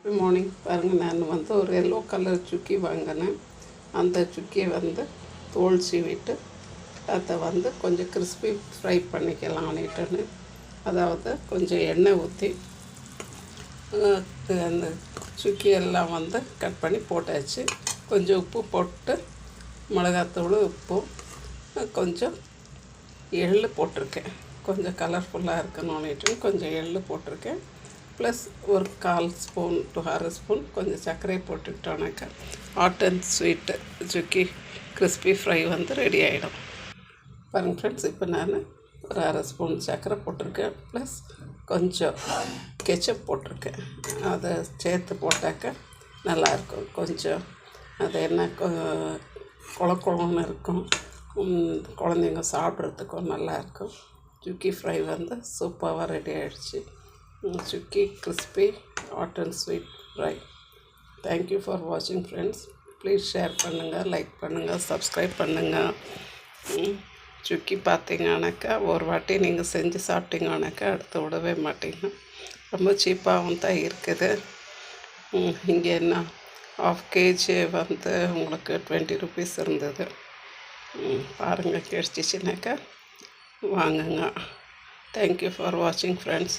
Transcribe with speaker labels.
Speaker 1: Good morning. பாருங்கள், நான் வந்து ஒரு எல்லோ கலர் சுக்கி வாங்கினேன். அந்த சுக்கியை வந்து தோல் சீவிட்டு அதை வந்து கொஞ்சம் கிறிஸ்பி ஃப்ரை பண்ணிக்கலாம்னுட்டுன்னு, அதாவது கொஞ்சம் எண்ணெய் ஊற்றி அந்த சுக்கியெல்லாம் வந்து கட் பண்ணி போட்டாச்சு. கொஞ்சம் உப்பு போட்டு, மிளகாத்தூள், உப்பும் கொஞ்சம் எள்ளு போட்டிருக்கேன். கொஞ்சம் கலர்ஃபுல்லாக இருக்கணும்னுட்டு கொஞ்சம் எள்ளு போட்டிருக்கேன். ப்ளஸ் ஒரு 1/4 ஸ்பூன் to 1/2 ஸ்பூன் கொஞ்சம் சர்க்கரை போட்டுக்கிட்டோன்னாக்கா ஹாட் அண்ட் ஸ்வீட்டு சுக்கி கிறிஸ்பி ஃப்ரை வந்து ரெடி ஆகிடும். பாருங்கள் ஃப்ரெண்ட்ஸ், இப்போ நான் ஒரு 1/2 ஸ்பூன் சர்க்கரை போட்டிருக்கேன். ப்ளஸ் கொஞ்சம் கெச்சப் போட்டிருக்கேன். அதை சேர்த்து போட்டாக்கா நல்லாயிருக்கும். கொஞ்சம் அது என்ன குழன்னு இருக்கும், குழந்தைங்க சாப்பிட்றதுக்கும் நல்லாயிருக்கும். சுக்கி ஃப்ரை வந்து சூப்பராக ரெடி ஆகிடுச்சு. சுக்கி crispy hot and sweet fry. Thank you for வாட்சிங் ஃப்ரெண்ட்ஸ். ப்ளீஸ் ஷேர் பண்ணுங்கள், லைக் பண்ணுங்கள், சப்ஸ்கிரைப் பண்ணுங்கள். சுக்கி பார்த்தீங்கன்னாக்கா ஒரு வாட்டி நீங்கள் செஞ்சு சாப்பிட்டீங்கன்னாக்கா அடுத்து விடவே மாட்டீங்க. ரொம்ப சீப்பாகவும் தான் இருக்குது. இங்கே என்ன 1/2 kg வந்து உங்களுக்கு 20 rupees இருந்தது. பாருங்கள், கிடச்சிச்சினாக்கா வாங்குங்க. தேங்க்யூ ஃபார் வாட்சிங் ஃப்ரெண்ட்ஸ்.